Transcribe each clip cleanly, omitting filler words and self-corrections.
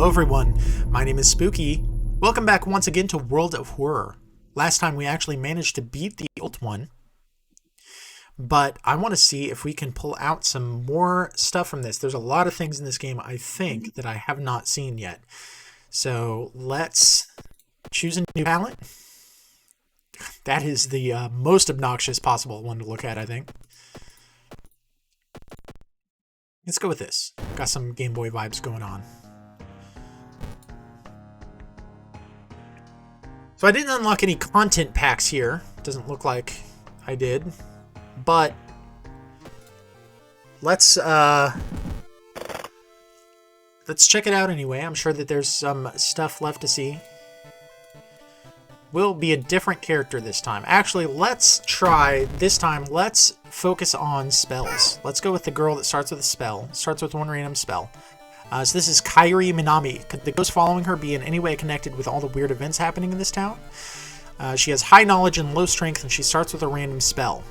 Hello everyone, my name is Spuky. Welcome back once again to World of Horror. Last time we actually managed to beat the old one, but I want to see if we can pull out some more stuff from this. There's a lot of things in this game, I think, that I have not seen yet. So let's choose a new palette. That is the most obnoxious possible one to look at, I think. Let's go with this. Got some Game Boy vibes going on. So I didn't unlock any content packs here. Doesn't look like I did. But let's check it out anyway. I'm sure that there's some stuff left to see. Will be a different character this time. Actually, let's try this time. Let's focus on spells. Let's go with the girl that starts with a spell. Starts with one random spell. So this is Kirie Minami. Could the ghost following her be in any way connected with all the weird events happening in this town? She has high knowledge and low strength, and she starts with a random spell.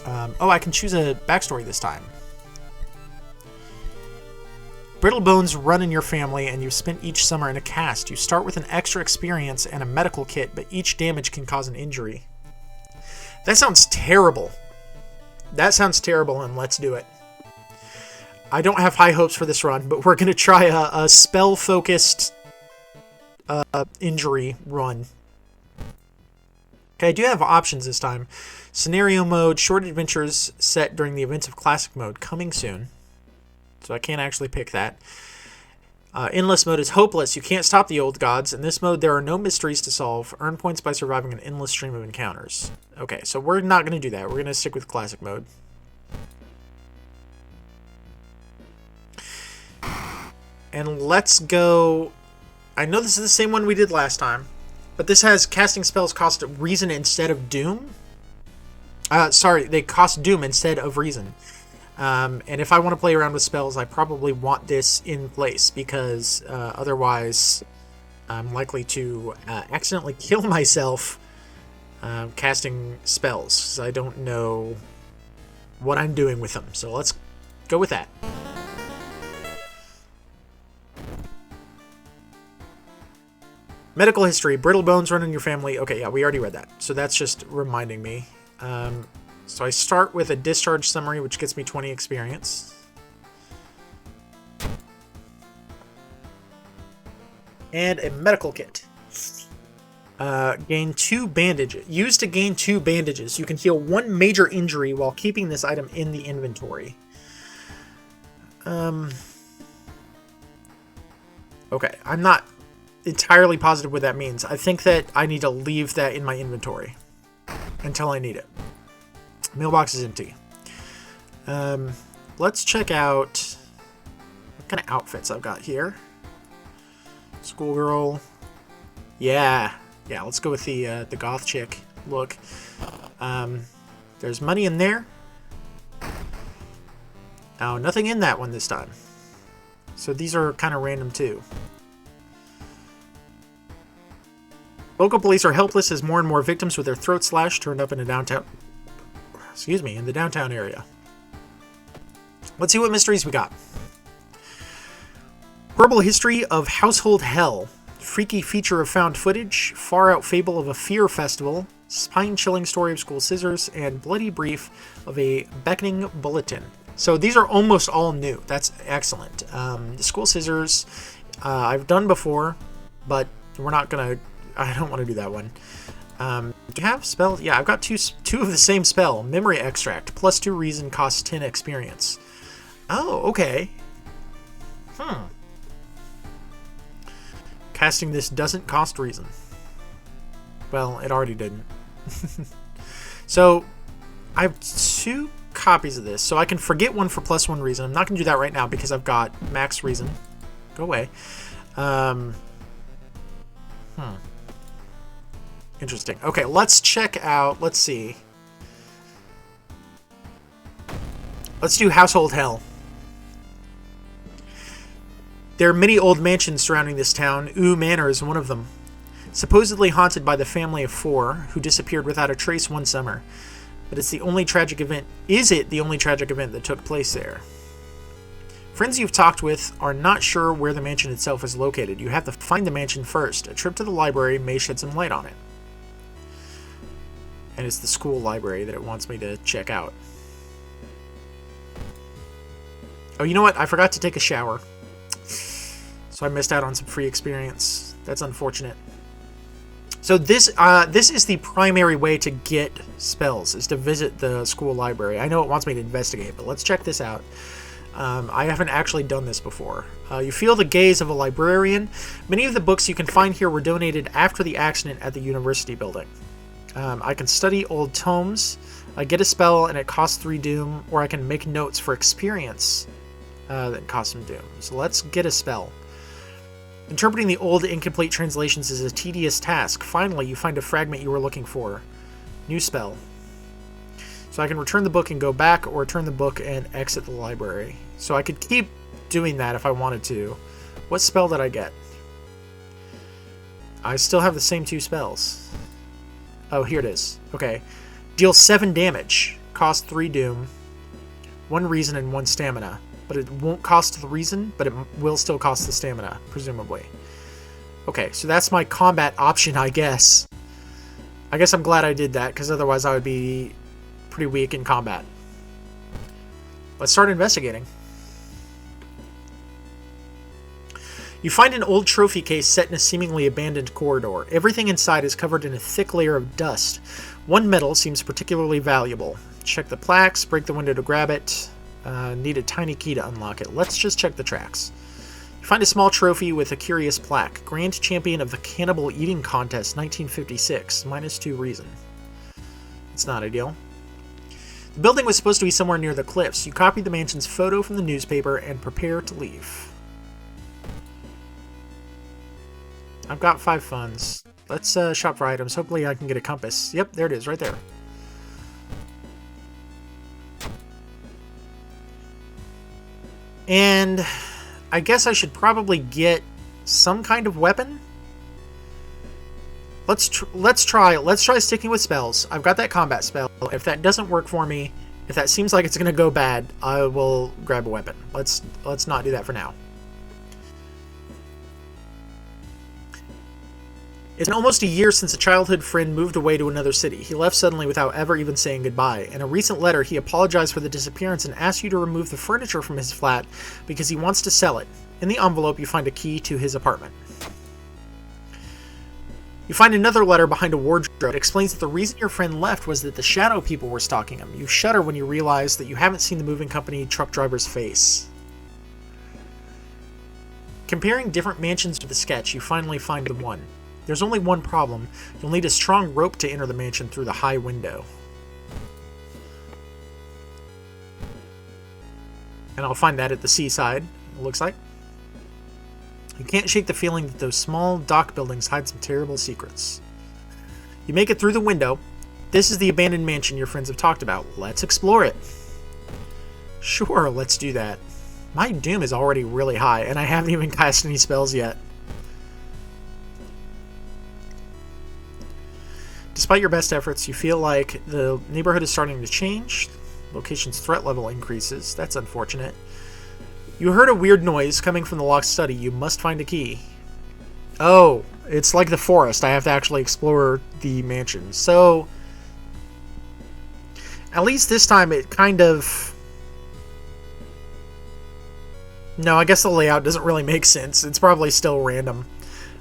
Oh, I can choose a backstory this time. Brittle bones run in your family, and you've spent each summer in a cast. You start with an extra experience and a medical kit, but each damage can cause an injury. That sounds terrible. That sounds terrible, and let's do it. I don't have high hopes for this run, but we're going to try a spell-focused injury run. Okay, I do have options this time. Scenario mode, short adventures set during the events of classic mode, coming soon. So I can't actually pick that. Endless mode is hopeless. You can't stop the old gods. In this mode, there are no mysteries to solve. Earn points by surviving an endless stream of encounters. Okay, so we're not going to do that. We're going to stick with classic mode. And let's go... I know this is the same one we did last time, but this has casting spells cost reason instead of doom. Sorry, they cost doom instead of reason. And if I want to play around with spells, I probably want this in place, because otherwise I'm likely to accidentally kill myself casting spells, because I don't know what I'm doing with them. So let's go with that. Medical history. Brittle bones run in your family. Okay, yeah, we already read that. So that's just reminding me. So I start with a discharge summary, which gets me 20 experience. And a medical kit. Gain 2 bandages. Used to gain 2 bandages. You can heal 1 major injury while keeping this item in the inventory. Okay, I'm not entirely positive what that means. I think that I need to leave that in my inventory until I need it. Mailbox is empty. Let's check out what kind of outfits I've got here. Schoolgirl. Yeah, let's go with the goth chick look. There's money in there. Oh, nothing in that one this time. So these are kind of random too. Local police are helpless as more and more victims with their throats slashed turned up in the downtown area. Let's see what mysteries we got. Horrible history of household hell. Freaky feature of found footage. Far out fable of a fear festival. Spine-chilling story of school scissors. And bloody brief of a beckoning bulletin. So these are almost all new. That's excellent. The school scissors I've done before, but we're not going to... I don't want to do that one. Do you have spells? Yeah, I've got two of the same spell. Memory extract. Plus 2 reason costs 10 experience. Oh, okay. Casting this doesn't cost reason. Well, it already didn't. So, I have 2 copies of this. So I can forget one for plus 1 reason. I'm not going to do that right now because I've got max reason. Go away. Interesting. Okay, let's check out... Let's see. Let's do Household Hell. There are many old mansions surrounding this town. Ooh Manor is one of them. Supposedly haunted by the family of 4, who disappeared without a trace one summer. But it's the only tragic event... Is it the only tragic event that took place there? Friends you've talked with are not sure where the mansion itself is located. You have to find the mansion first. A trip to the library may shed some light on it. And it's the school library that it wants me to check out. Oh, you know what? I forgot to take a shower. So I missed out on some free experience. That's unfortunate. So this is the primary way to get spells, is to visit the school library. I know it wants me to investigate, but let's check this out. I haven't actually done this before. You feel the gaze of a librarian. Many of the books you can find here were donated after the accident at the university building. I can study old tomes. I get a spell and it costs 3 doom, or I can make notes for experience that costs some doom. So let's get a spell. Interpreting the old incomplete translations is a tedious task. Finally, you find a fragment you were looking for. New spell. So I can return the book and go back, or return the book and exit the library. So I could keep doing that if I wanted to. What spell did I get? I still have the same 2 spells. Oh, here it is. Okay. Deal 7 damage. Cost 3 doom. 1 reason and 1 stamina. But it won't cost the reason, but it will still cost the stamina, presumably. Okay, so that's my combat option, I guess. I guess I'm glad I did that, because otherwise I would be pretty weak in combat. Let's start investigating. You find an old trophy case set in a seemingly abandoned corridor. Everything inside is covered in a thick layer of dust. One medal seems particularly valuable. Check the plaques, break the window to grab it. Need a tiny key to unlock it. Let's just check the tracks. You find a small trophy with a curious plaque. Grand Champion of the Cannibal Eating Contest, 1956. -2 reason. It's not ideal. The building was supposed to be somewhere near the cliffs. You copy the mansion's photo from the newspaper and prepare to leave. I've got 5 funds. Let's shop for items. Hopefully I can get a compass. Yep, there it is, right there. And I guess I should probably get some kind of weapon. Let's try sticking with spells. I've got that combat spell. If that doesn't work for me, if that seems like it's going to go bad, I will grab a weapon. Let's not do that for now. It's been almost a year since a childhood friend moved away to another city. He left suddenly without ever even saying goodbye. In a recent letter, he apologized for the disappearance and asked you to remove the furniture from his flat because he wants to sell it. In the envelope, you find a key to his apartment. You find another letter behind a wardrobe. It explains that the reason your friend left was that the shadow people were stalking him. You shudder when you realize that you haven't seen the moving company truck driver's face. Comparing different mansions to the sketch, you finally find the one. There's only one problem. You'll need a strong rope to enter the mansion through the high window. And I'll find that at the seaside, it looks like. You can't shake the feeling that those small dock buildings hide some terrible secrets. You make it through the window. This is the abandoned mansion your friends have talked about. Let's explore it. Sure, let's do that. My doom is already really high, and I haven't even cast any spells yet. Despite your best efforts, you feel like the neighborhood is starting to change. Location's threat level increases. That's unfortunate. You heard a weird noise coming from the locked study. You must find a key. Oh, it's like the forest. I have to actually explore the mansion. So, at least this time it kind of... No, I guess the layout doesn't really make sense. It's probably still random.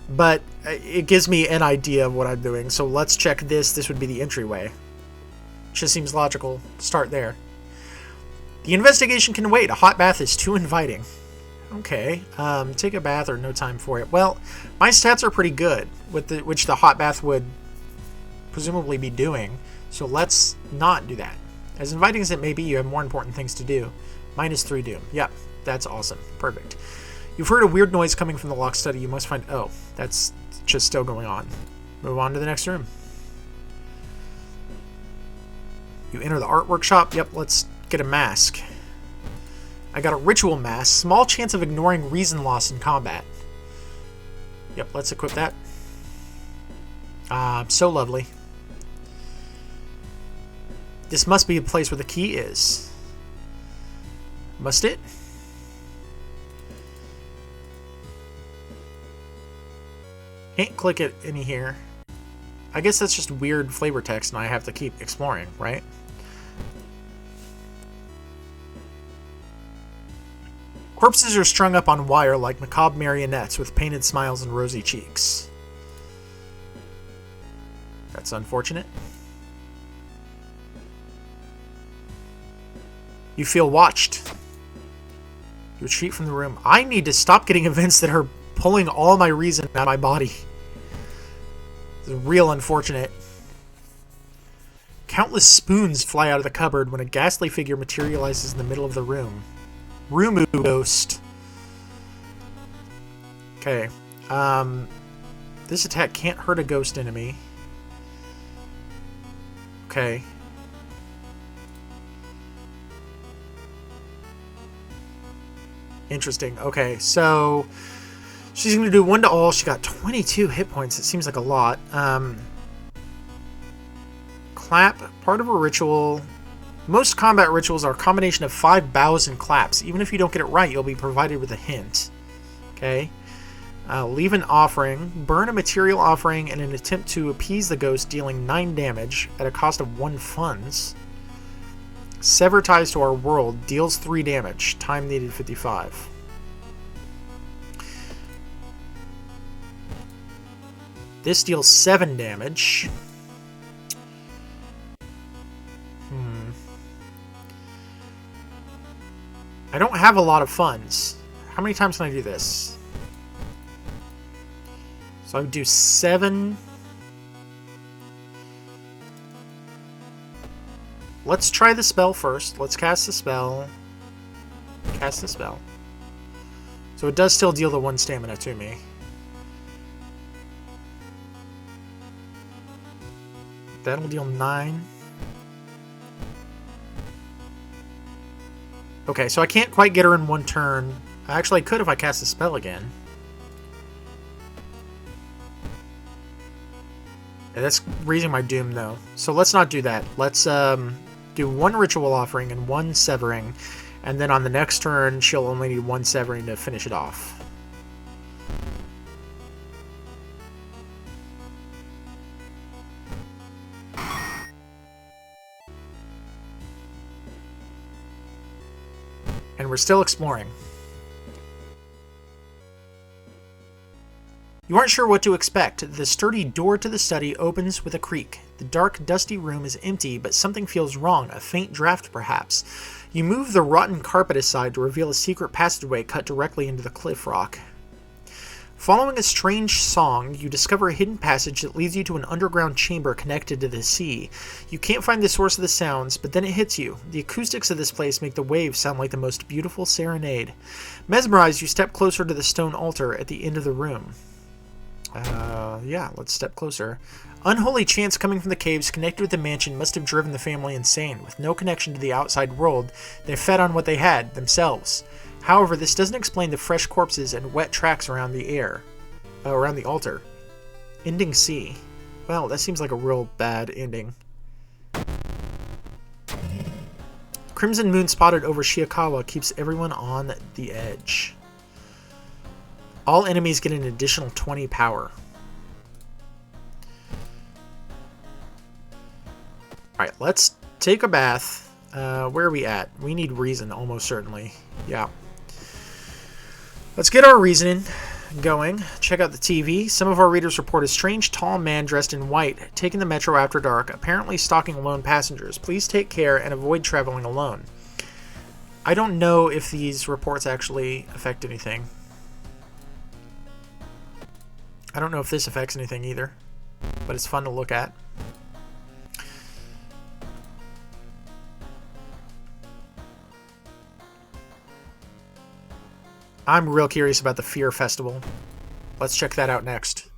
But it gives me an idea of what I'm doing. So let's check this. This would be the entryway. Just seems logical. Start there. The investigation can wait. A hot bath is too inviting. Okay. Take a bath or no time for it. Well, my stats are pretty good, which the hot bath would presumably be doing. So let's not do that. As inviting as it may be, you have more important things to do. -3 doom. Yep, that's awesome. Perfect. You've heard a weird noise coming from the locked study. You must find... Oh, that's just still going on. Move on to the next room. You enter the art workshop. Yep, let's get a mask. I got a ritual mask. Small chance of ignoring reason loss in combat. Yep, let's equip that. So lovely. This must be the place where the key is. Must it? Can't click it any here. I guess that's just weird flavor text and I have to keep exploring, right? Corpses are strung up on wire like macabre marionettes with painted smiles and rosy cheeks. That's unfortunate. You feel watched. You retreat from the room. I need to stop getting events that are pulling all my reason out of my body. It's real unfortunate. Countless spoons fly out of the cupboard when a ghastly figure materializes in the middle of the room. Rumu ghost. Okay. This attack can't hurt a ghost enemy. Okay. Interesting. Okay, so she's going to do 1 to all. She got 22 hit points. It seems like a lot. Clap, part of a ritual. Most combat rituals are a combination of 5 bows and claps. Even if you don't get it right, you'll be provided with a hint. Okay. Leave an offering. Burn a material offering in an attempt to appease the ghost, dealing 9 damage at a cost of 1 funds. Sever ties to our world. Deals 3 damage. Time needed 55. This deals 7 damage. I don't have a lot of funds. How many times can I do this? So I would do 7. Let's try the spell first. Let's cast the spell. Cast the spell. So it does still deal the 1 stamina to me. That'll deal 9. Okay, so I can't quite get her in 1 turn. Actually, I could if I cast the spell again. Yeah, that's raising my doom, though. So let's not do that. Let's do 1 ritual offering and 1 severing. And then on the next turn, she'll only need 1 severing to finish it off. And we're still exploring. You aren't sure what to expect. The sturdy door to the study opens with a creak. The dark, dusty room is empty, but something feels wrong, a faint draft perhaps. You move the rotten carpet aside to reveal a secret passageway cut directly into the cliff rock. Following a strange song, you discover a hidden passage that leads you to an underground chamber connected to the sea. You can't find the source of the sounds, but then it hits you. The acoustics of this place make the waves sound like the most beautiful serenade. Mesmerized, you step closer to the stone altar at the end of the room. Yeah, let's step closer. Unholy chants coming from the caves connected with the mansion must have driven the family insane. With no connection to the outside world, they fed on what they had, themselves. However, this doesn't explain the fresh corpses and wet tracks around the altar. Ending C. Well, that seems like a real bad ending. Crimson moon spotted over Shiakawa keeps everyone on the edge. All enemies get an additional 20 power. Alright, let's take a bath. Where are we at? We need reason, almost certainly. Yeah. Let's get our reasoning going. Check out the TV. Some of our readers report a strange tall man dressed in white taking the metro after dark, apparently stalking lone passengers. Please take care and avoid traveling alone. I don't know if these reports actually affect anything. I don't know if this affects anything either, but it's fun to look at. I'm real curious about the Fear Festival. Let's check that out next.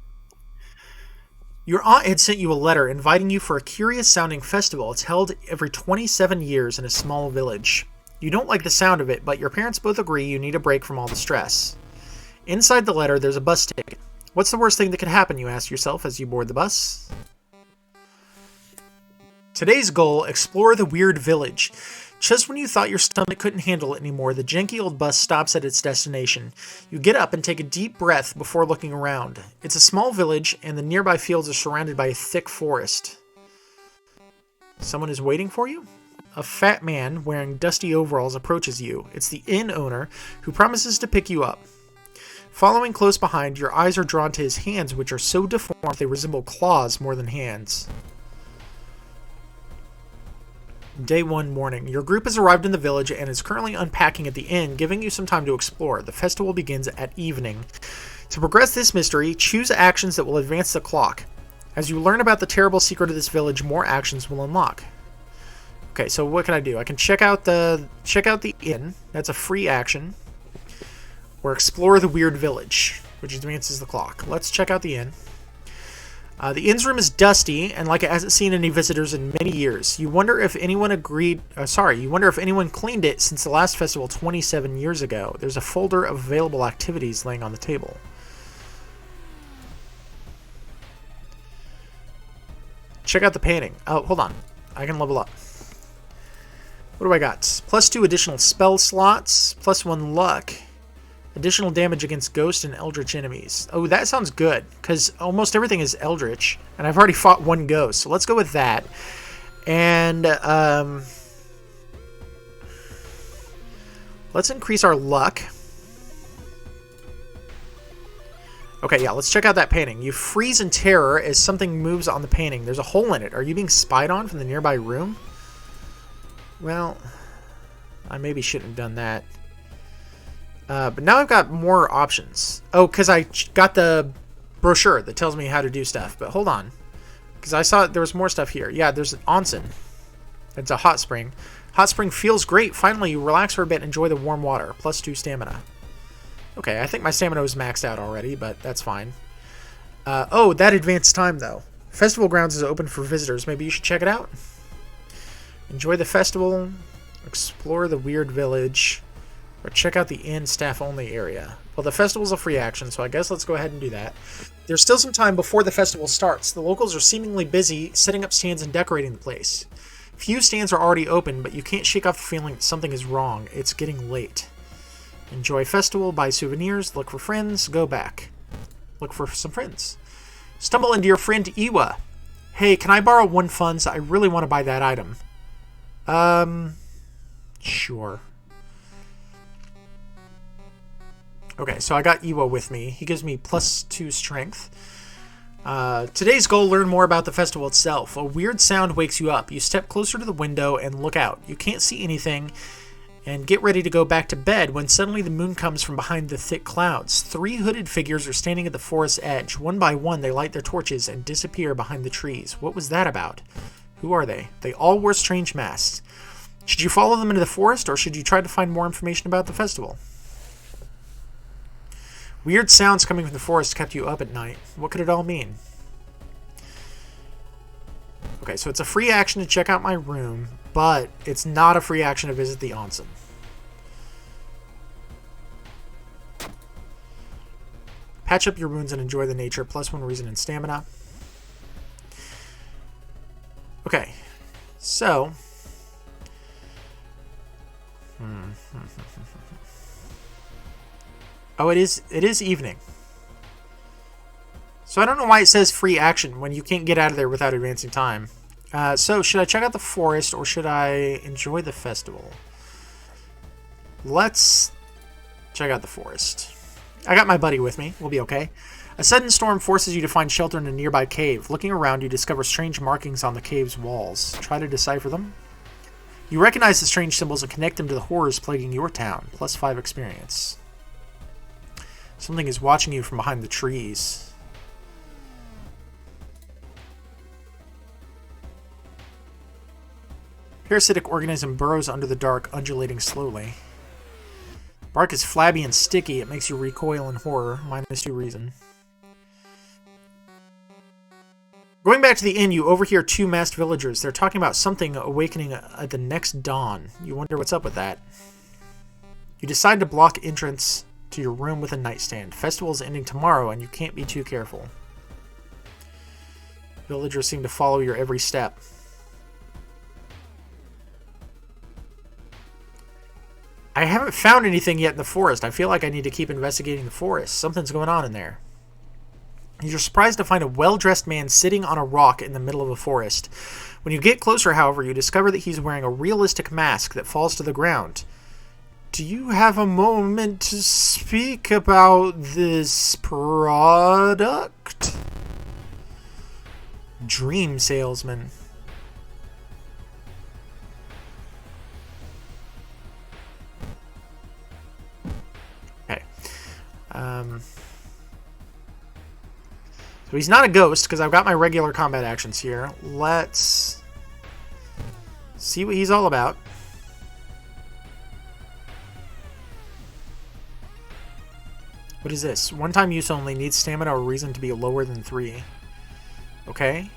Your aunt had sent you a letter inviting you for a curious-sounding festival. It's held every 27 years in a small village. You don't like the sound of it, but your parents both agree you need a break from all the stress. Inside the letter, there's a bus ticket. What's the worst thing that could happen, you ask yourself as you board the bus? Today's goal, explore the weird village. Just when you thought your stomach couldn't handle it anymore, the janky old bus stops at its destination. You get up and take a deep breath before looking around. It's a small village, and the nearby fields are surrounded by a thick forest. Someone is waiting for you? A fat man wearing dusty overalls approaches you. It's the inn owner, who promises to pick you up. Following close behind, your eyes are drawn to his hands, which are so deformed they resemble claws more than hands. Day 1 morning. Your group has arrived in the village and is currently unpacking at the inn, giving you some time to explore. The festival begins at evening. To progress this mystery, choose actions that will advance the clock. As you learn about the terrible secret of this village, more actions will unlock. Okay, so what can I do? I can check out the inn. That's a free action. Or explore the weird village, which advances the clock. Let's check out the inn. The inn's room is dusty, and like it hasn't seen any visitors in many years. You wonder if anyone cleaned it since the last festival 27 years ago. There's a folder of available activities laying on the table. Check out the painting. Oh, hold on. I can level up. What do I got? +2 additional spell slots, +1 luck. Additional damage against ghost and eldritch enemies. Oh, that sounds good, because almost everything is eldritch, and I've already fought one ghost, so let's go with that. And, let's increase our luck. Okay, yeah, let's check out that painting. You freeze in terror as something moves on the painting. There's a hole in it. Are you being spied on from the nearby room? Well, I maybe shouldn't have done that. But now I've got more options. Oh, because I got the brochure that tells me how to do stuff. But hold on. Because I saw there was more stuff here. Yeah, there's an onsen. It's a hot spring. Hot spring feels great. Finally, you relax for a bit and enjoy the warm water. +2 stamina. Okay, I think my stamina was maxed out already, but that's fine. Oh, that advanced time, though. Festival Grounds is open for visitors. Maybe you should check it out. Enjoy the festival. Explore the weird village. Or check out the inn staff-only area. Well, the festival's a free action, so I guess let's go ahead and do that. There's still some time before the festival starts. The locals are seemingly busy setting up stands and decorating the place. Few stands are already open, but you can't shake off the feeling that something is wrong. It's getting late. Enjoy festival, buy souvenirs, look for friends, go back. Look for some friends. Stumble into your friend Iwa. Hey, can I borrow 1 funds? I really want to buy that item. Sure. Okay, so I got Iwa with me. He gives me +2 strength. Today's goal, learn more about the festival itself. A weird sound wakes you up. You step closer to the window and look out. You can't see anything and get ready to go back to bed when suddenly the moon comes from behind the thick clouds. 3 hooded figures are standing at the forest's edge. One by one, they light their torches and disappear behind the trees. What was that about? Who are they? They all wore strange masks. Should you follow them into the forest, or should you try to find more information about the festival? Weird sounds coming from the forest kept you up at night. What could it all mean? Okay, so it's a free action to check out my room, but it's not a free action to visit the onsen. Patch up your wounds and enjoy the nature. +1 reason and stamina. Okay, so... Oh, it is evening. So I don't know why it says free action when you can't get out of there without advancing time. So should I check out the forest or should I enjoy the festival? Let's check out the forest. I got my buddy with me. We'll be okay. A sudden storm forces you to find shelter in a nearby cave. Looking around, you discover strange markings on the cave's walls. Try to decipher them. You recognize the strange symbols and connect them to the horrors plaguing your town. +5 experience. Something is watching you from behind the trees. Parasitic organism burrows under the dark, undulating slowly. Bark is flabby and sticky. It makes you recoil in horror. -2 reason. Going back to the inn, you overhear 2 masked villagers. They're talking about something awakening at the next dawn. You wonder what's up with that. You decide to block entrance to your room with a nightstand. Festival is ending tomorrow, and you can't be too careful. Villagers seem to follow your every step. I haven't found anything yet in the forest. I feel like I need to keep investigating the forest. Something's going on in there. You're surprised to find a well-dressed man sitting on a rock in the middle of a forest. When you get closer, however, you discover that he's wearing a realistic mask that falls to the ground. Do you have a moment to speak about this product? Dream salesman. Okay. So he's not a ghost because I've got my regular combat actions here. Let's see what he's all about. What is this? One-time use only. Needs stamina or reason to be lower than 3. Okay.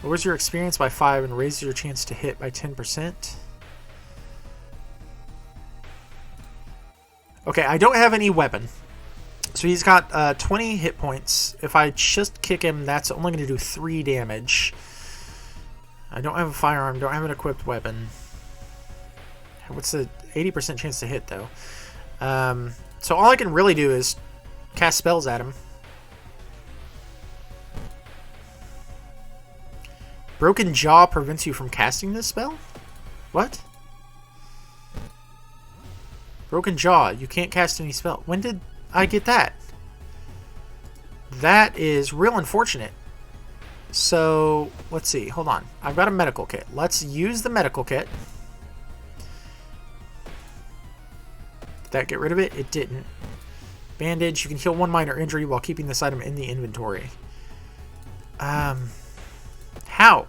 Lowers your experience by 5 and raises your chance to hit by 10%. Okay, I don't have any weapon. So he's got 20 hit points. If I just kick him, that's only going to do 3 damage. I don't have a firearm. Don't have an equipped weapon. What's the 80% chance to hit, though? So all I can really do is cast spells at him. Broken Jaw prevents you from casting this spell? What? Broken Jaw. You can't cast any spell. When did I get that? That is real unfortunate. So, let's see. Hold on. I've got a medical kit. Let's use the medical kit. Did that get rid of it? It didn't. Bandage. You can heal 1 minor injury while keeping this item in the inventory. How?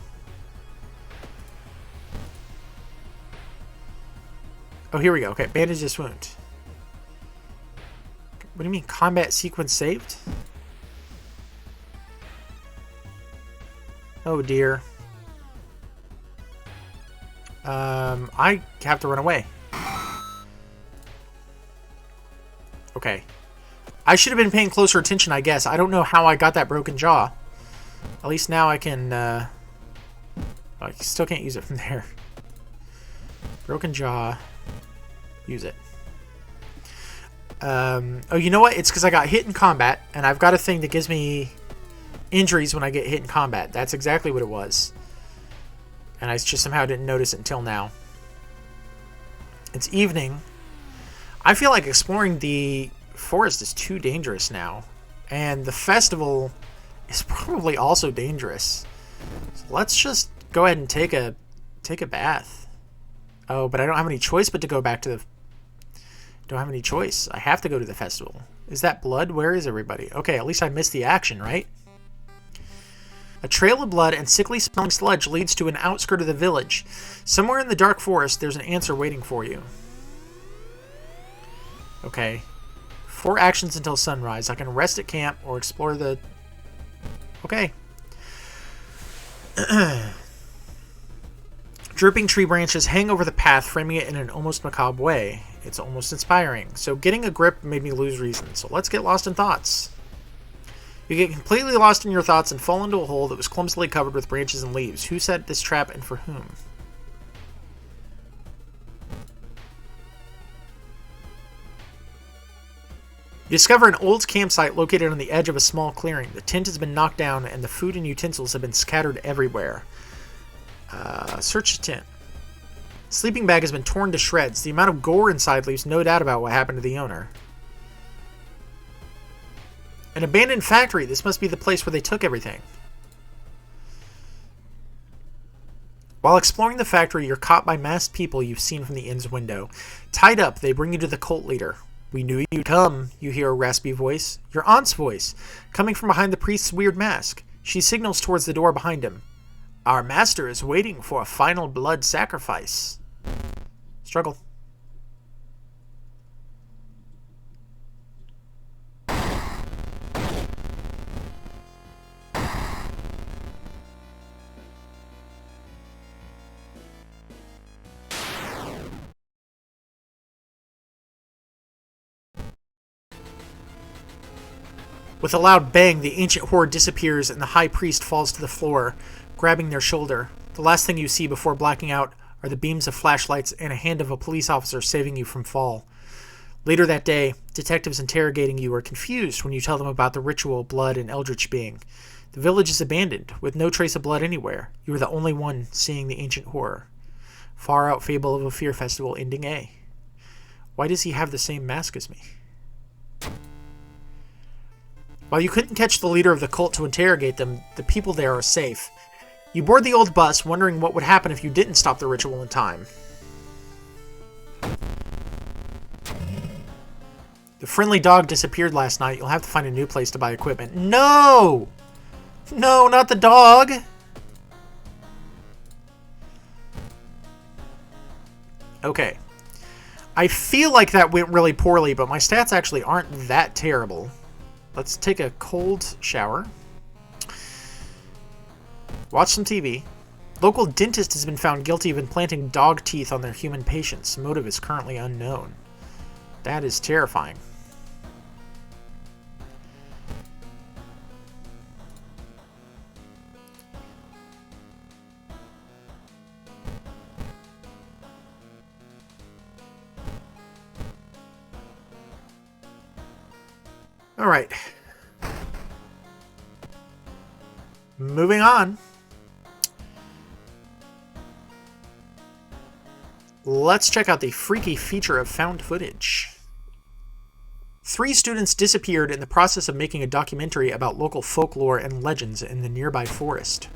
Oh, here we go. Okay, bandage this wound. What do you mean, combat sequence saved? Oh dear. I have to run away. Okay. I should have been paying closer attention, I guess. I don't know how I got that broken jaw. At least now I can, I still can't use it from there. Broken jaw. Use it. Oh, you know what? It's because I got hit in combat, and I've got a thing that gives me injuries when I get hit in combat. That's exactly what it was. And I just somehow didn't notice it until now. It's evening. I feel like exploring the forest is too dangerous now. And the festival is probably also dangerous. So let's just go ahead and take a bath. Oh, but I don't have any choice but to go back to the... Don't have any choice. I have to go to the festival. Is that blood? Where is everybody? Okay, at least I missed the action, right? A trail of blood and sickly smelling sludge leads to an outskirt of the village. Somewhere in the dark forest, there's an answer waiting for you. Okay. 4 actions until sunrise. I can rest at camp or explore the... Okay. Drooping tree branches hang over the path, framing it in an almost macabre way. It's almost inspiring. So getting a grip made me lose reason. So let's get lost in thoughts. You get completely lost in your thoughts and fall into a hole that was clumsily covered with branches and leaves. Who set this trap and for whom? You discover an old campsite located on the edge of a small clearing. The tent has been knocked down and the food and utensils have been scattered everywhere. Search the tent. Sleeping bag has been torn to shreds. The amount of gore inside leaves no doubt about what happened to the owner. An abandoned factory. This must be the place where they took everything. While exploring the factory, you're caught by masked people you've seen from the inn's window. Tied up, they bring you to the cult leader. We knew you'd come, you hear a raspy voice. Your aunt's voice, coming from behind the priest's weird mask. She signals towards the door behind him. Our master is waiting for a final blood sacrifice. Struggle. With a loud bang, the ancient horde disappears and the high priest falls to the floor, grabbing their shoulder. The last thing you see before blacking out are the beams of flashlights and a hand of a police officer saving you from fall. Later that day, detectives interrogating you are confused when you tell them about the ritual, blood, and eldritch being. The village is abandoned, with no trace of blood anywhere. You are the only one seeing the ancient horror. Far out fable of a fear festival ending A. Why does he have the same mask as me? While you couldn't catch the leader of the cult to interrogate them, the people there are safe. You board the old bus, wondering what would happen if you didn't stop the ritual in time. The friendly dog disappeared last night. You'll have to find a new place to buy equipment. No! No, not the dog! Okay. I feel like that went really poorly, but my stats actually aren't that terrible. Let's take a cold shower. Watch some TV. Local dentist has been found guilty of implanting dog teeth on their human patients. Motive is currently unknown. That is terrifying. All right. Moving on. Let's check out the freaky feature of found footage. 3 students disappeared in the process of making a documentary about local folklore and legends in the nearby forest.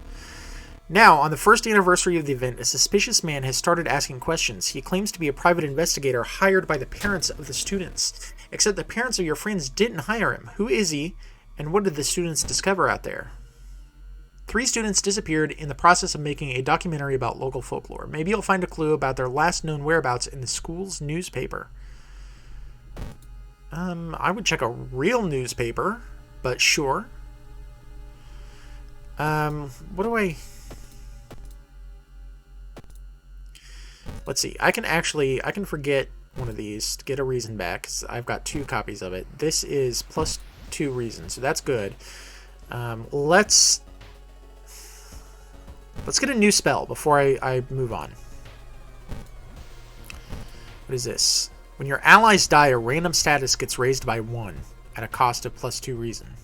Now, on the first anniversary of the event, a suspicious man has started asking questions. He claims to be a private investigator hired by the parents of the students. Except the parents of your friends didn't hire him. Who is he, and what did the students discover out there? 3 students disappeared in the process of making a documentary about local folklore. Maybe you'll find a clue about their last known whereabouts in the school's newspaper. I would check a real newspaper, but sure. What do I... Let's see. I can forget one of these to get a reason back, 'cause I've got 2 copies of it. This is plus 2 reasons, so that's good. Let's get a new spell before I move on. What is this? When your allies die, a random status gets raised by 1 at a cost of plus 2 reason.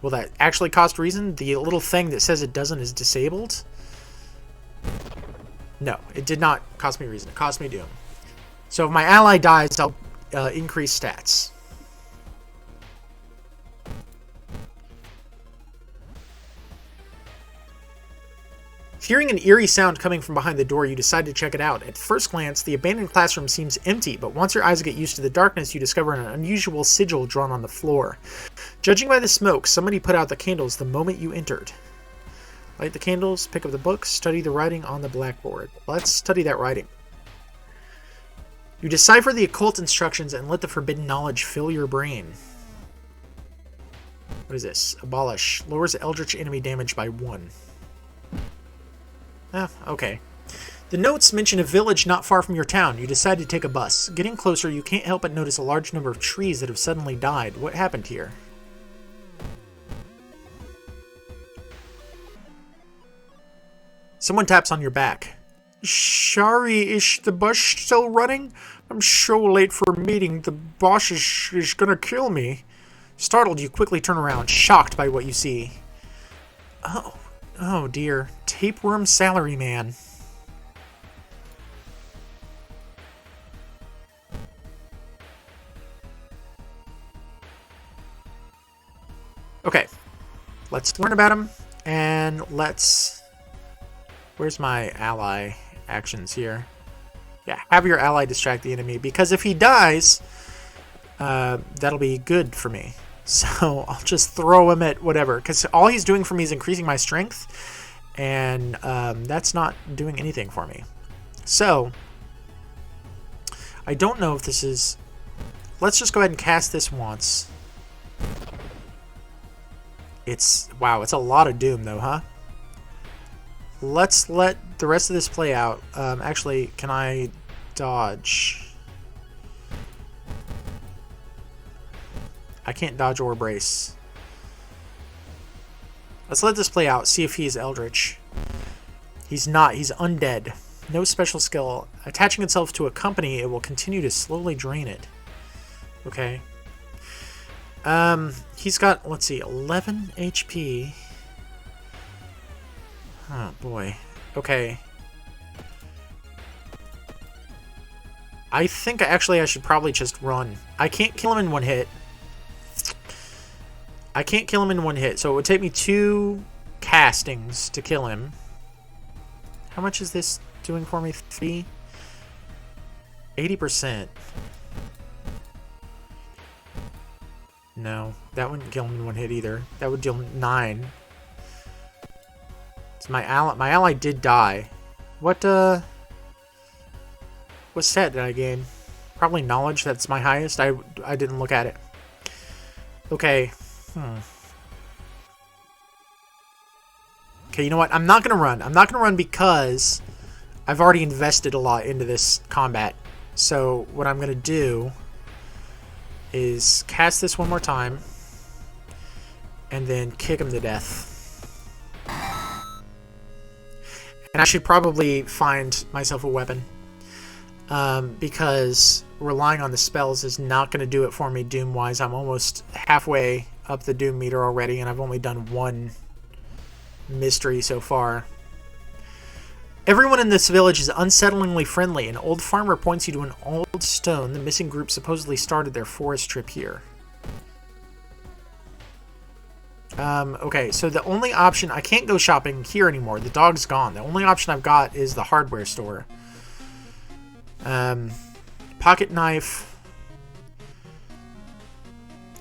Will that actually cost reason? The little thing that says it doesn't is disabled? No, it did not cost me reason. It cost me doom. So if my ally dies, I'll increase stats. Hearing an eerie sound coming from behind the door, you decide to check it out. At first glance, the abandoned classroom seems empty, but once your eyes get used to the darkness, you discover an unusual sigil drawn on the floor. Judging by the smoke, somebody put out the candles the moment you entered. Light the candles, pick up the book, study the writing on the blackboard. Let's study that writing. You decipher the occult instructions and let the forbidden knowledge fill your brain. What is this? Abolish. Lowers eldritch enemy damage by 1. Ah, okay. The notes mention a village not far from your town. You decide to take a bus. Getting closer, you can't help but notice a large number of trees that have suddenly died. What happened here? Someone taps on your back. Sorry, is the bus still running? I'm so late for a meeting. The boss is gonna kill me. Startled, you quickly turn around, shocked by what you see. Oh dear. Tapeworm Salaryman. Okay. Let's learn about him, and let's... Where's my ally actions here? Yeah, have your ally distract the enemy, because if he dies, that'll be good for me. So I'll just throw him at whatever, because all he's doing for me is increasing my strength, and that's not doing anything for me. So I don't know if this is... Let's just go ahead and cast this once. It's... Wow, it's a lot of doom though, huh? Let's let the rest of this play out. Actually, can I dodge? I can't dodge or brace. Let's let this play out, see if he's eldritch. He's not. He's undead. No special skill. Attaching itself to a company, it will continue to slowly drain it. Okay. He's got, let's see, 11 HP. Oh, boy. Okay. I think actually I should probably just run. I can't kill him in one hit. So it would take me 2 castings to kill him. How much is this doing for me? 3? 80%. No, that wouldn't kill him in one hit either. That would deal 9. It's my ally. My ally did die. What stat did I gain? Probably knowledge. That's my highest. I didn't look at it. Okay. Okay, you know what? I'm not going to run. I'm not going to run because I've already invested a lot into this combat. So what I'm going to do is cast this one more time and then kick him to death. And I should probably find myself a weapon because relying on the spells is not going to do it for me doom-wise. I'm almost halfway up the doom meter already, and I've only done 1 mystery so far. Everyone in this village is unsettlingly friendly. An old farmer points you to an old stone. The missing group supposedly started their forest trip here. Okay, so the only option... I can't go shopping here anymore. The dog's gone. The only option I've got is the hardware store. Pocket knife.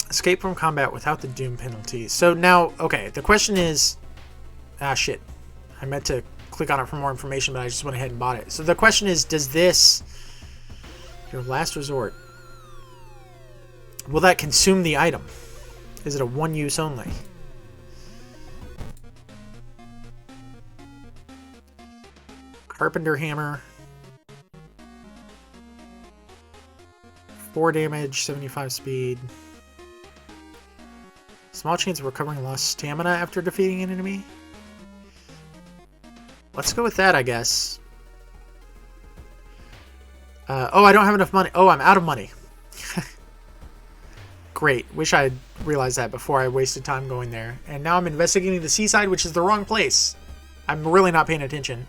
Escape from combat without the doom penalty. So now, okay, the question is... Ah, shit. I meant to click on it for more information, but I just went ahead and bought it. So the question is, does this... Your last resort. Will that consume the item? Is it a one-use only? Carpenter hammer. 4 damage, 75 speed. Small chance of recovering lost stamina after defeating an enemy. Let's go with that, I guess. Oh, I don't have enough money. Oh, I'm out of money. Great. Wish I had realized that before I wasted time going there. And now I'm investigating the seaside, which is the wrong place. I'm really not paying attention.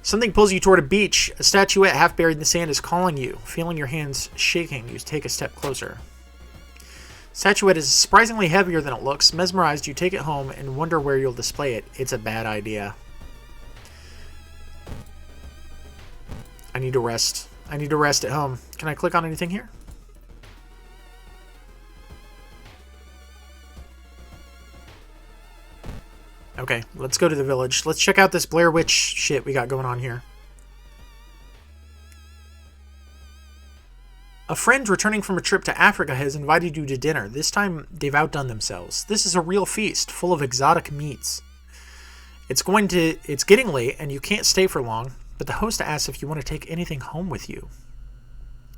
Something pulls you toward a beach. A statuette half buried in the sand is calling you. Feeling your hands shaking, you take a step closer. Statuette is surprisingly heavier than it looks. Mesmerized, you take it home and wonder where you'll display it. It's a bad idea. I need to rest. I need to rest at home. Can I click on anything here? Okay, let's go to the village. Let's check out this Blair Witch shit we got going on here. A friend returning from a trip to Africa has invited you to dinner. This time, they've outdone themselves. This is a real feast, full of exotic meats. It's getting late, and you can't stay for long, but the host asks if you want to take anything home with you.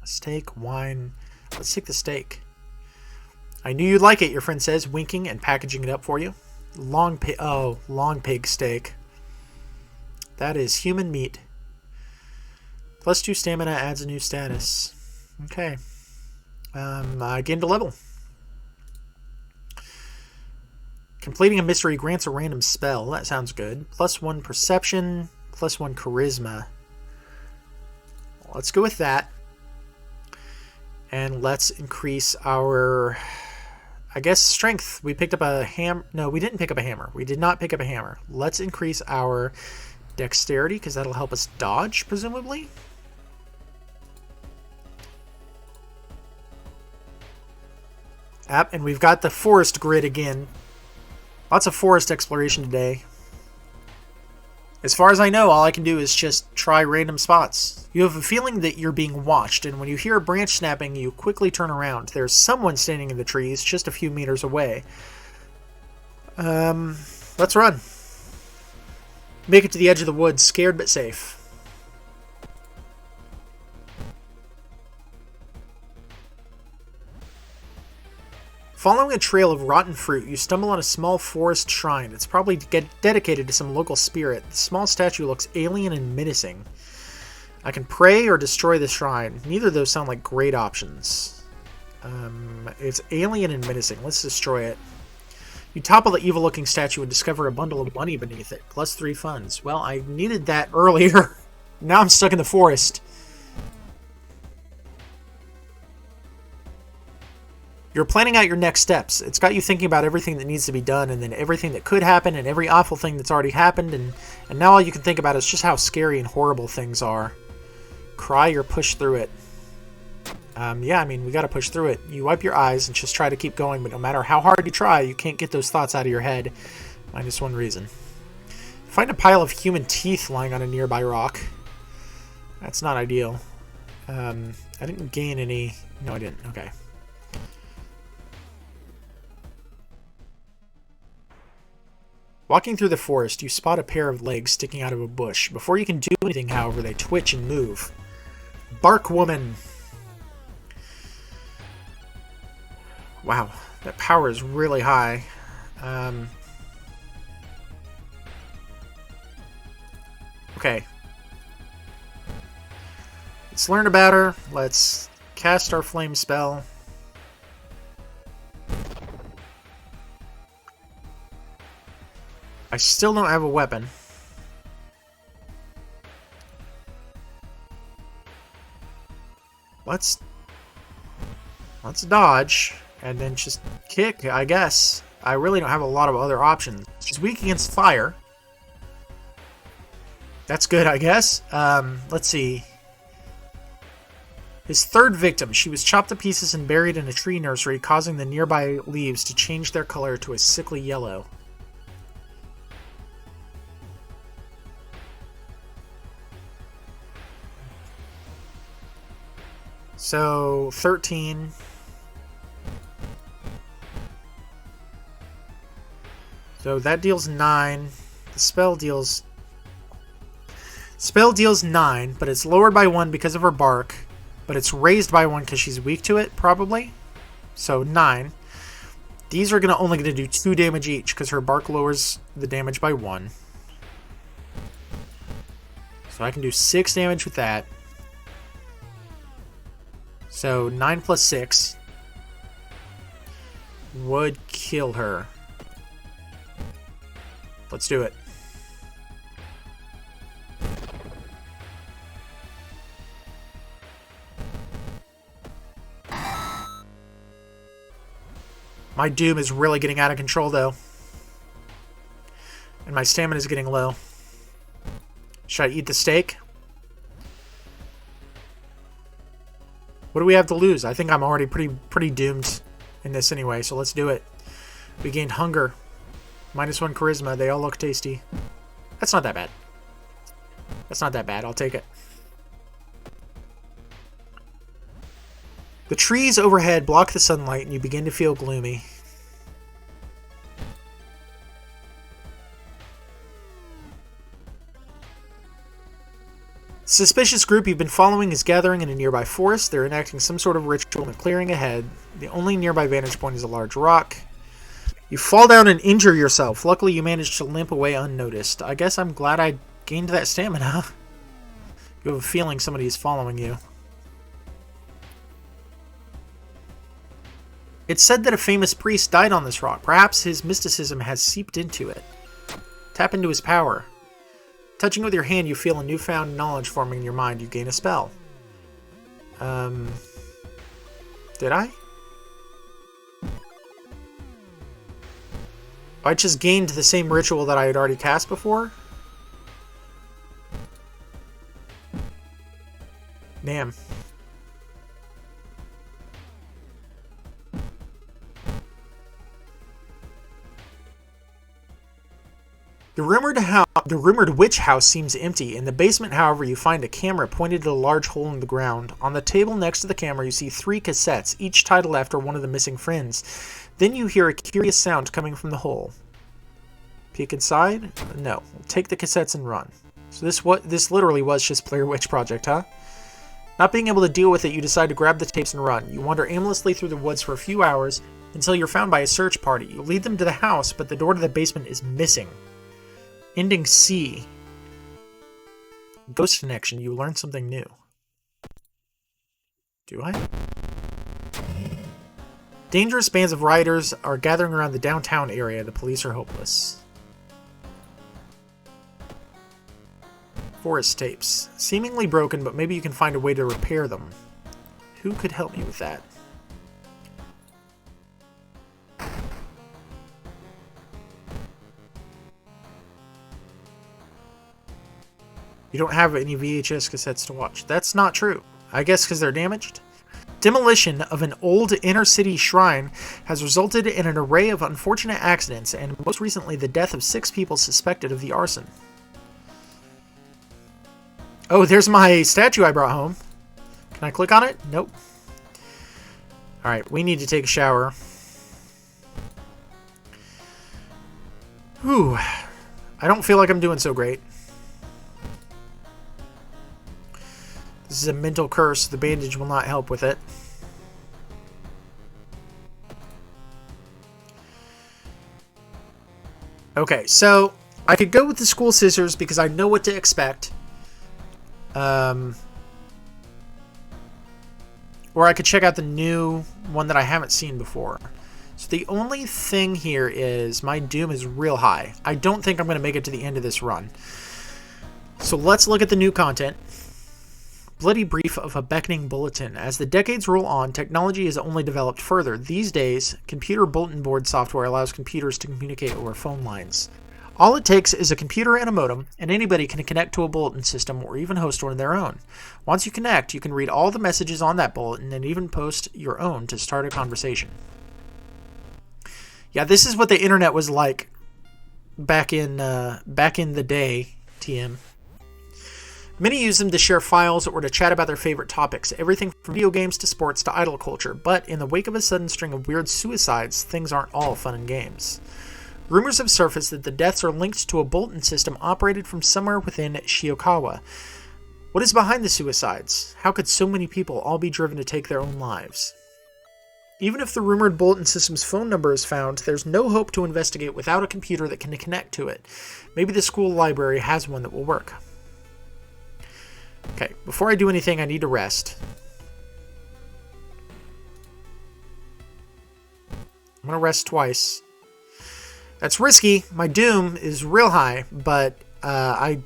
Steak, wine. Let's take the steak. I knew you'd like it, your friend says, winking and packaging it up for you. Long pig steak. That is human meat. Plus 2 stamina adds a new status. Okay. I gained a level. Completing a mystery grants a random spell. That sounds good. Plus 1 perception. Plus 1 charisma. Let's go with that. And let's increase our... I guess strength. We picked up a hammer. No, we didn't pick up a hammer. We did not pick up a hammer. Let's increase our dexterity because that'll help us dodge, presumably. And we've got the forest grid again. Lots of forest exploration today. As far as I know, all I can do is just try random spots. You have a feeling that you're being watched, and when you hear a branch snapping, you quickly turn around. There's someone standing in the trees just a few meters away. Let's run. Make it to the edge of the woods, scared but safe. Following a trail of rotten fruit, you stumble on a small forest shrine. It's probably dedicated to some local spirit. The small statue looks alien and menacing. I can pray or destroy the shrine. Neither of those sound like great options. It's alien and menacing. Let's destroy it. You topple the evil-looking statue and discover a bundle of money beneath it. Plus 3 funds. Well, I needed that earlier. Now I'm stuck in the forest. You're planning out your next steps. It's got you thinking about everything that needs to be done, and then everything that could happen, and every awful thing that's already happened, and now all you can think about is just how scary and horrible things are. Cry or push through it. Yeah, I mean, we gotta push through it. You wipe your eyes and just try to keep going, but no matter how hard you try, you can't get those thoughts out of your head. Minus 1 reason. Find a pile of human teeth lying on a nearby rock. That's not ideal. I didn't gain any... No, I didn't. Okay. Walking through the forest, you spot a pair of legs sticking out of a bush. Before you can do anything, however, they twitch and move. Bark woman! Wow, that power is really high. Okay. Let's learn about her. Let's cast our flame spell. I still don't have a weapon. Let's dodge and then just kick, I guess. I really don't have a lot of other options. She's weak against fire. That's good, I guess. Let's see. His third victim. She was chopped to pieces and buried in a tree nursery, causing the nearby leaves to change their color to a sickly yellow. So, 13. So that deals 9. The spell deals 9, but it's lowered by 1 because of her bark. But it's raised by 1 because she's weak to it, probably. So 9. These are only going to do 2 damage each because her bark lowers the damage by 1. So I can do 6 damage with that. So 9 plus 6 would kill her. Let's do it. My doom is really getting out of control, though. And my stamina is getting low. Should I eat the steak? What do we have to lose? I think I'm already pretty doomed in this anyway, so let's do it. We gained hunger. Minus 1 charisma. They all look tasty. That's not that bad. That's not that bad. I'll take it. The trees overhead block the sunlight and you begin to feel gloomy. The suspicious group you've been following is gathering in a nearby forest. They're enacting some sort of ritual and clearing ahead. The only nearby vantage point is a large rock. You fall down and injure yourself. Luckily, you managed to limp away unnoticed. I guess I'm glad I gained that stamina. You have a feeling somebody is following you. It's said that a famous priest died on this rock. Perhaps his mysticism has seeped into it. Tap into his power. Touching with your hand, you feel a newfound knowledge forming in your mind. You gain a spell. Did I? I just gained the same ritual that I had already cast before? Damn. The rumored witch house seems empty. In the basement, however, you find a camera pointed at a large hole in the ground. On the table next to the camera, you see 3 cassettes, each titled after one of the missing friends. Then you hear a curious sound coming from the hole. Peek inside? No. Take the cassettes and run. So this literally was just Blair Witch Project, huh? Not being able to deal with it, you decide to grab the tapes and run. You wander aimlessly through the woods for a few hours, until you're found by a search party. You lead them to the house, but the door to the basement is missing. Ending C. Ghost connection. You learn something new. Do I? Dangerous bands of rioters are gathering around the downtown area. The police are hopeless. Forest tapes. Seemingly broken, but maybe you can find a way to repair them. Who could help me with that? You don't have any VHS cassettes to watch. That's not true. I guess because they're damaged? Demolition of an old inner-city shrine has resulted in an array of unfortunate accidents, and most recently the death of 6 people suspected of the arson. Oh, there's my statue I brought home. Can I click on it? Nope. Alright, we need to take a shower. Whew. I don't feel like I'm doing so great. This is a mental curse. The bandage will not help with it. Okay, so I could go with the school scissors because I know what to expect. Or I could check out the new one that I haven't seen before. So the only thing here is my doom is real high. I don't think I'm going to make it to the end of this run. So let's look at the new content. Bloody brief of a beckoning bulletin. As the decades roll on, technology has only developed further. These days, computer bulletin board software allows computers to communicate over phone lines. All it takes is a computer and a modem, and anybody can connect to a bulletin system or even host one of their own. Once you connect, you can read all the messages on that bulletin and even post your own to start a conversation. Yeah, this is what the internet was like back in the day, TM. Many use them to share files or to chat about their favorite topics, everything from video games to sports to idol culture. But in the wake of a sudden string of weird suicides, things aren't all fun and games. Rumors have surfaced that the deaths are linked to a bulletin system operated from somewhere within Shiokawa. What is behind the suicides? How could so many people all be driven to take their own lives? Even if the rumored bulletin system's phone number is found, there's no hope to investigate without a computer that can connect to it. Maybe the school library has one that will work. Okay, before I do anything, I need to rest. I'm going to rest twice. That's risky. My doom is real high, but I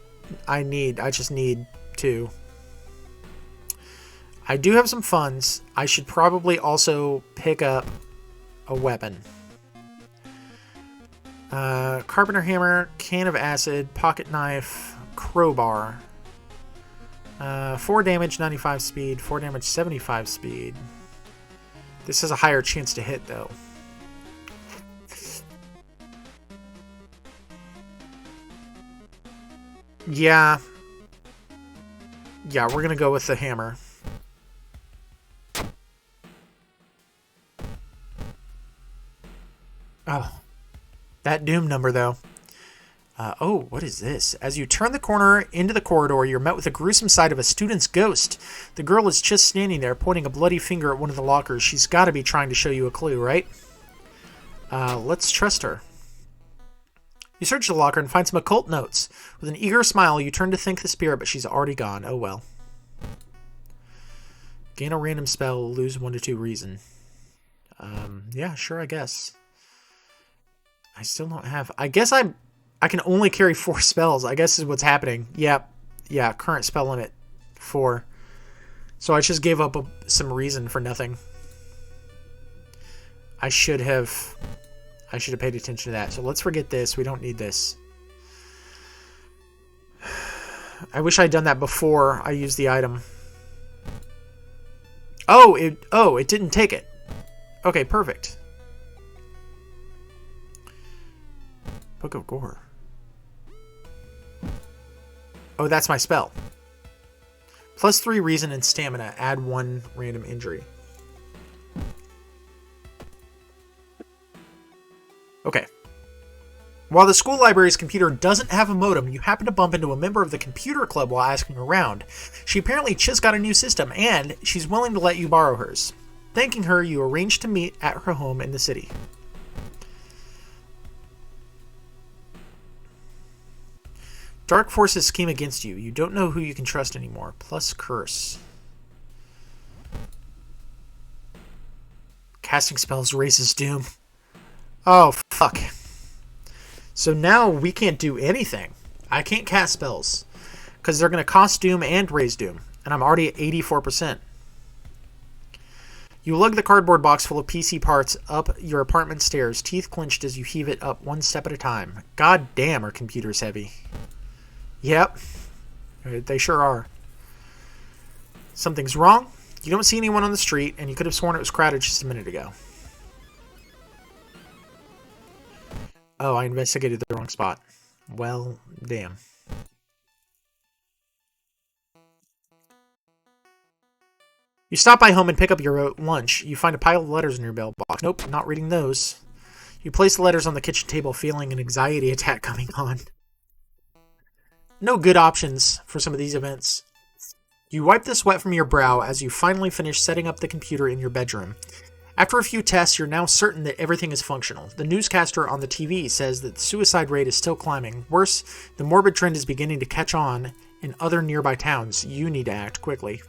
just need to. I do have some funds. I should probably also pick up a weapon. Carpenter hammer, can of acid, pocket knife, crowbar. 4 damage, 95 speed. 4 damage, 75 speed. This has a higher chance to hit, though. Yeah. Yeah, we're gonna go with the hammer. Oh. That doom number, though. Oh, what is this? As you turn the corner into the corridor, you're met with a gruesome sight of a student's ghost. The girl is just standing there, pointing a bloody finger at one of the lockers. She's got to be trying to show you a clue, right? Let's trust her. You search the locker and find some occult notes. With an eager smile, you turn to thank the spirit, but she's already gone. Oh well. Gain a random spell, lose 1 to 2 reason. Yeah, sure, I guess. I still don't have... I guess I can only carry 4 spells, I guess is what's happening. Yep. Yeah, current spell limit 4. So I just gave up some reason for nothing. I should have paid attention to that. So let's forget this. We don't need this. I wish I'd done that before I used the item. Oh, it didn't take it. Okay, perfect. Book of Gore. Oh, that's my spell. Plus 3 reason and stamina. Add 1 random injury. Okay. While the school library's computer doesn't have a modem, you happen to bump into a member of the computer club while asking around. She apparently just got a new system, and she's willing to let you borrow hers. Thanking her, you arrange to meet at her home in the city. Dark forces scheme against you. You don't know who you can trust anymore. Plus curse. Casting spells raises doom. Oh, fuck. So now we can't do anything. I can't cast spells. Because they're going to cost doom and raise doom. And I'm already at 84%. You lug the cardboard box full of PC parts up your apartment stairs, teeth clenched as you heave it up one step at a time. God damn, are computers heavy. Yep. They sure are. Something's wrong. You don't see anyone on the street, and you could have sworn it was crowded just a minute ago. Oh, I investigated the wrong spot. Well, damn. You stop by home and pick up your lunch. You find a pile of letters in your mailbox. Nope, not reading those. You place the letters on the kitchen table, feeling an anxiety attack coming on. No good options for some of these events. You wipe the sweat from your brow as you finally finish setting up the computer in your bedroom. After a few tests, you're now certain that everything is functional. The newscaster on the TV says that the suicide rate is still climbing. Worse, the morbid trend is beginning to catch on in other nearby towns. You need to act quickly.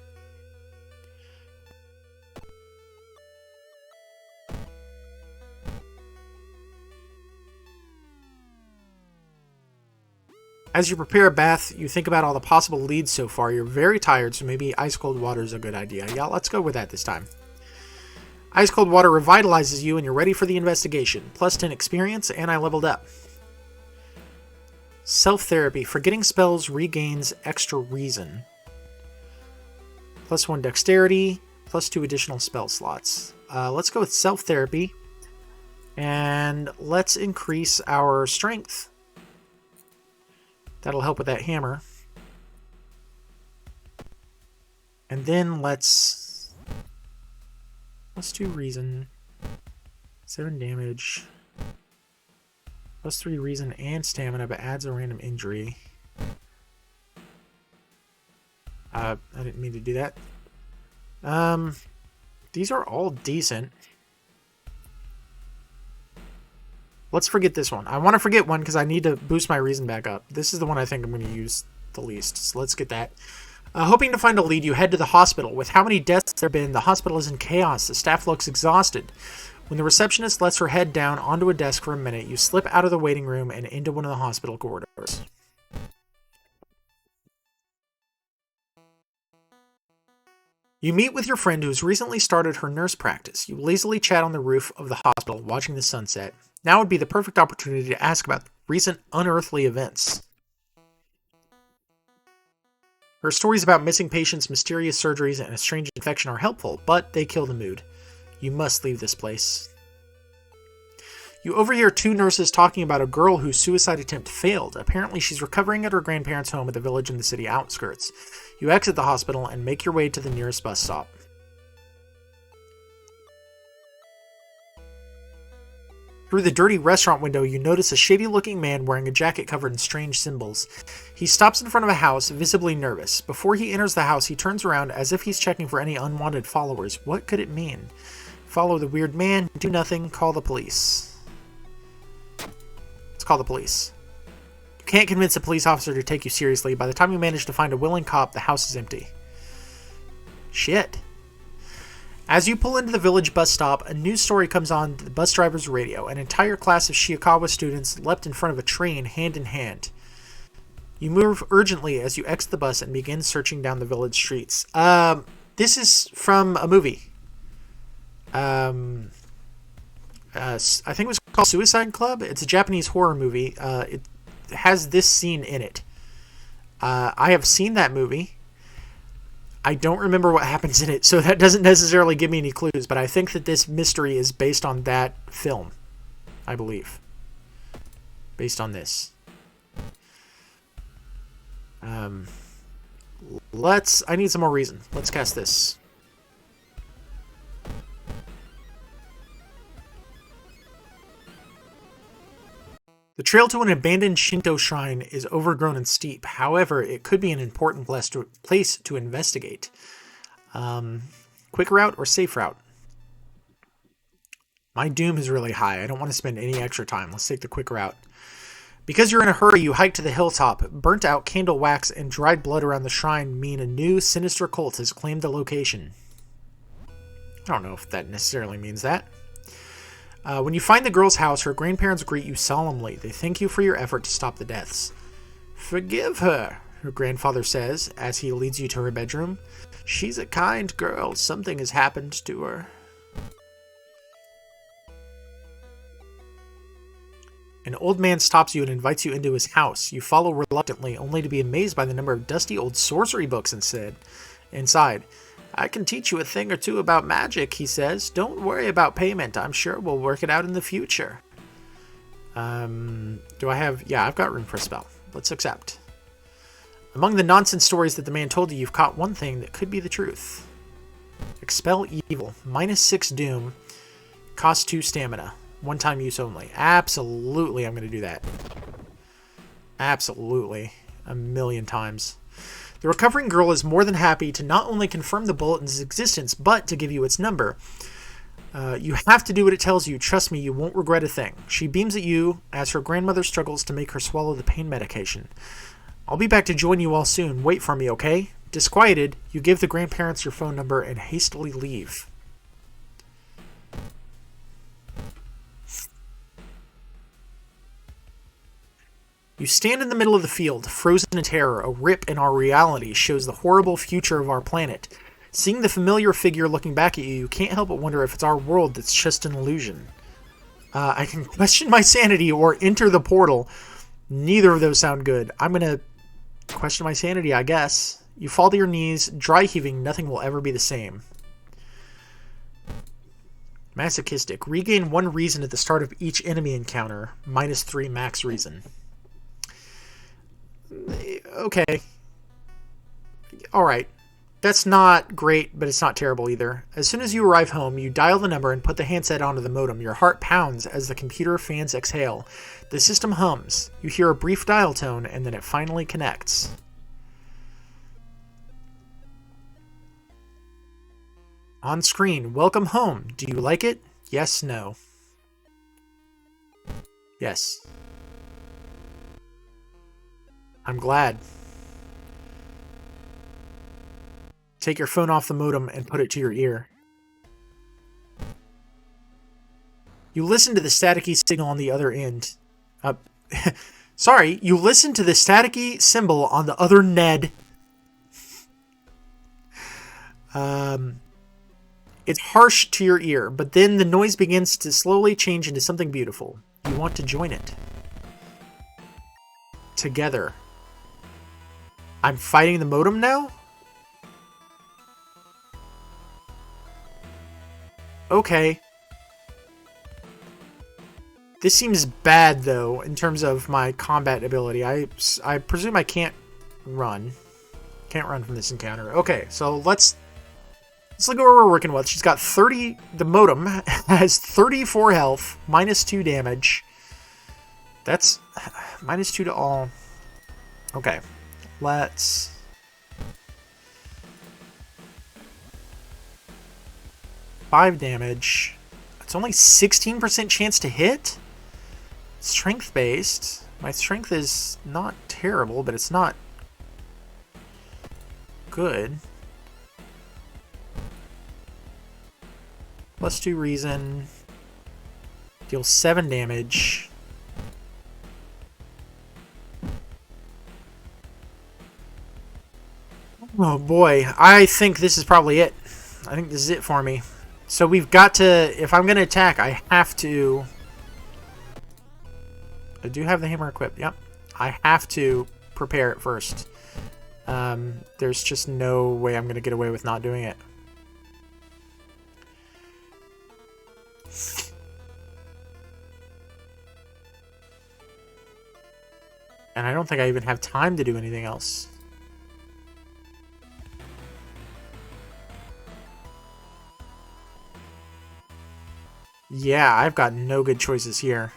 As you prepare a bath, you think about all the possible leads so far. You're very tired, so maybe ice cold water is a good idea. Yeah, let's go with that this time. Ice cold water revitalizes you and you're ready for the investigation. Plus 10 experience, and I leveled up. Self-therapy. Forgetting spells regains extra reason. Plus 1 dexterity, plus 2 additional spell slots. Let's go with self-therapy. And let's increase our strength. That'll help with that hammer. And then let's do reason. 7 damage. Plus 3 reason and stamina, but adds a random injury. I didn't mean to do that. These are all decent. Let's forget this one. I want to forget one because I need to boost my reason back up. This is the one I think I'm going to use the least. So let's get that. Hoping to find a lead, you head to the hospital. With how many deaths there have been, the hospital is in chaos. The staff looks exhausted. When the receptionist lets her head down onto a desk for a minute, you slip out of the waiting room and into one of the hospital corridors. You meet with your friend who has recently started her nurse practice. You lazily chat on the roof of the hospital, watching the sunset. Now would be the perfect opportunity to ask about recent unearthly events. Her stories about missing patients, mysterious surgeries, and a strange infection are helpful, but they kill the mood. You must leave this place. You overhear 2 nurses talking about a girl whose suicide attempt failed. Apparently she's recovering at her grandparents' home at the village in the city outskirts. You exit the hospital and make your way to the nearest bus stop. Through the dirty restaurant window, you notice a shady-looking man wearing a jacket covered in strange symbols. He stops in front of a house, visibly nervous. Before he enters the house, he turns around as if he's checking for any unwanted followers. What could it mean? Follow the weird man, do nothing, call the police. Let's call the police. You can't convince a police officer to take you seriously. By the time you manage to find a willing cop, the house is empty. Shit. As you pull into the village bus stop, a news story comes on the bus driver's radio. An entire class of Shiikawa students leapt in front of a train hand in hand. You move urgently as you exit the bus and begin searching down the village streets. This is from a movie. I think it was called Suicide Club. It's a Japanese horror movie. It has this scene in it. I have seen that movie. I don't remember what happens in it, so that doesn't necessarily give me any clues, but I think that this mystery is based on that film, I believe. Based on this. I need some more reason. Let's cast this. The trail to an abandoned Shinto shrine is overgrown and steep. However, it could be an important place to investigate. Quick route or safe route? My doom is really high. I don't want to spend any extra time. Let's take the quick route. Because you're in a hurry, you hike to the hilltop. Burnt out candle wax and dried blood around the shrine mean a new, sinister cult has claimed the location. I don't know if that necessarily means that. When you find the girl's house, her grandparents greet you solemnly. They thank you for your effort to stop the deaths. Forgive her, her grandfather says as he leads you to her bedroom. She's a kind girl. Something has happened to her. An old man stops you and invites you into his house. You follow reluctantly, only to be amazed by the number of dusty old sorcery books inside. I can teach you a thing or two about magic, he says. Don't worry about payment. I'm sure we'll work it out in the future. Do I have... Yeah, I've got room for a spell. Let's accept. Among the nonsense stories that the man told you, you've caught one thing that could be the truth. Expel evil. -6 doom. Cost 2 stamina. One-time use only. Absolutely, I'm going to do that. Absolutely. 1,000,000 times. The recovering girl is more than happy to not only confirm the bulletin's existence, but to give you its number. You have to do what it tells you. Trust me, you won't regret a thing. She beams at you as her grandmother struggles to make her swallow the pain medication. I'll be back to join you all soon. Wait for me, okay? Disquieted, you give the grandparents your phone number and hastily leave. You stand in the middle of the field, frozen in terror. A rip in our reality shows the horrible future of our planet. Seeing the familiar figure looking back at you, you can't help but wonder if it's our world that's just an illusion. I can question my sanity or enter the portal. Neither of those sound good. I'm going to question my sanity, I guess. You fall to your knees, dry heaving. Nothing will ever be the same. Masochistic. Regain 1 reason at the start of each enemy encounter. -3 max reason. Okay. Alright. That's not great, but it's not terrible either. As soon as you arrive home, you dial the number and put the handset onto the modem. Your heart pounds as the computer fans exhale. The system hums. You hear a brief dial tone, and then it finally connects. On screen, welcome home. Do you like it? Yes, no. Yes. I'm glad. Take your phone off the modem and put it to your ear. You listen to the staticky signal on the other end. Sorry, you listen to the staticky symbol on the other Ned. It's harsh to your ear, but then the noise begins to slowly change into something beautiful. You want to join it. Together. I'm fighting the modem now? Okay. This seems bad, though, in terms of my combat ability. I presume I can't run. Can't run from this encounter. Okay, so let's look at what we're working with. She's got 30... The modem has 34 health, -2 damage. That's -2 to all. Okay. Let's... five damage. It's only 16% chance to hit? Strength-based. My strength is not terrible, but it's not good. +2 reason. Deal 7 damage. Oh boy, I think this is probably it. I think this is it for me. So we've got to, if I'm going to attack, I have to... I do have the hammer equipped, yep. I have to prepare it first. There's just no way I'm going to get away with not doing it. And I don't think I even have time to do anything else. Yeah, I've got no good choices here.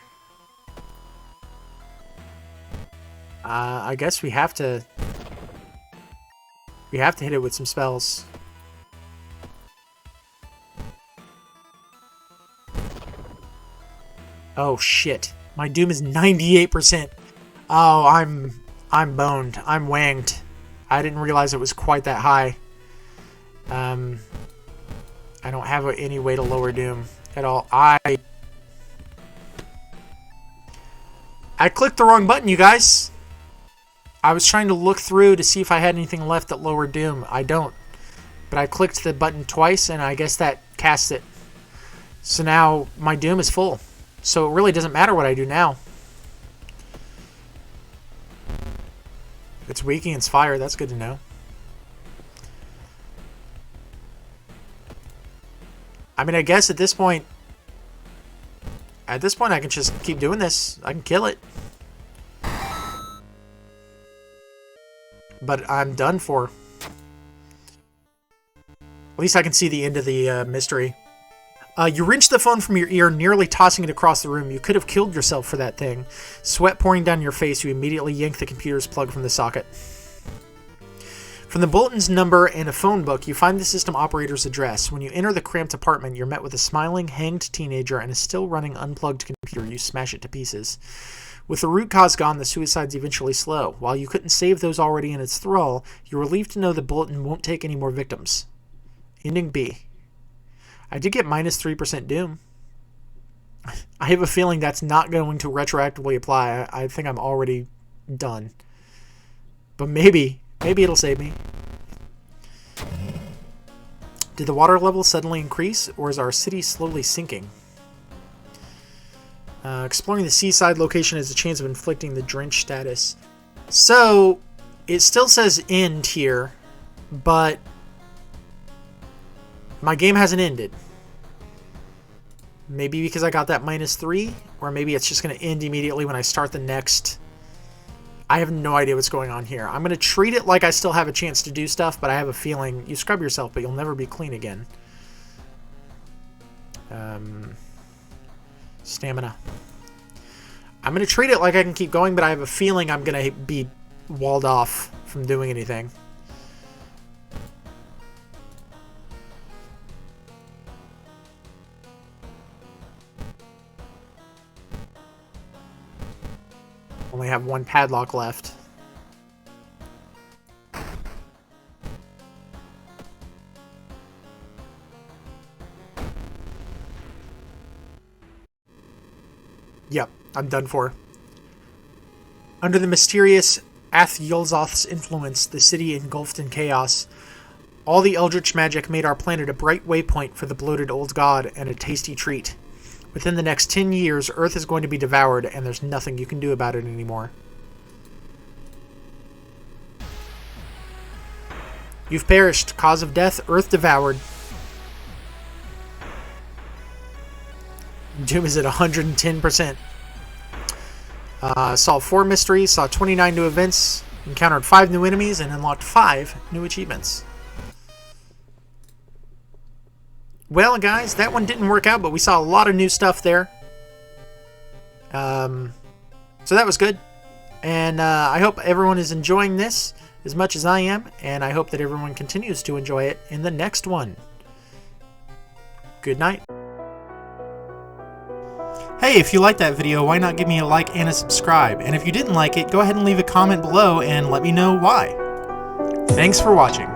I guess we have to... We have to hit it with some spells. Oh shit. My Doom is 98%. Oh, I'm boned. I'm wanged. I didn't realize it was quite that high. I don't have any way to lower Doom at all. I clicked the wrong button, you guys. I was trying to look through to see if I had anything left that lowered Doom. I don't. But I clicked the button twice, and I guess that casts it. So now my Doom is full. So it really doesn't matter what I do now. It's weak against fire. That's good to know. I mean, I guess at this point I can just keep doing this. I can kill it. But I'm done for. At least I can see the end of the mystery. You wrenched the phone from your ear, nearly tossing it across the room. You could have killed yourself for that thing. Sweat pouring down your face, you immediately yanked the computer's plug from the socket. From the bulletin's number and a phone book, you find the system operator's address. When you enter the cramped apartment, you're met with a smiling, hanged teenager and a still-running unplugged computer. You smash it to pieces. With the root cause gone, the suicide's eventually slow. While you couldn't save those already in its thrall, you're relieved to know the bulletin won't take any more victims. Ending B. I did get minus 3% Doom. I have a feeling that's not going to retroactively apply. I think I'm already done. But maybe it'll save me. Did the water level suddenly increase, or is our city slowly sinking? Exploring the seaside location has a chance of inflicting the drench status. So, it still says end here, but my game hasn't ended. Maybe because I got that minus 3, or maybe it's just going to end immediately when I start the next. I have no idea what's going on here. I'm going to treat it like I still have a chance to do stuff, but I have a feeling you scrub yourself, but you'll never be clean again. Stamina. I'm going to treat it like I can keep going, but I have a feeling I'm going to be walled off from doing anything. Only have one padlock left. Yep, I'm done for. Under the mysterious Ath-Yolzoth's influence, the city engulfed in chaos. All the eldritch magic made our planet a bright waypoint for the bloated old god and a tasty treat. Within the next 10 years, Earth is going to be devoured, and there's nothing you can do about it anymore. You've perished. Cause of death, Earth devoured. Doom is at 110%. Solved 4 mysteries, saw 29 new events, encountered 5 new enemies, and unlocked 5 new achievements. Well, guys, that one didn't work out, but we saw a lot of new stuff there. So that was good. And I hope everyone is enjoying this as much as I am, and I hope that everyone continues to enjoy it in the next one. Good night. Hey, if you liked that video, why not give me a like and a subscribe? And if you didn't like it, go ahead and leave a comment below and let me know why. Thanks for watching.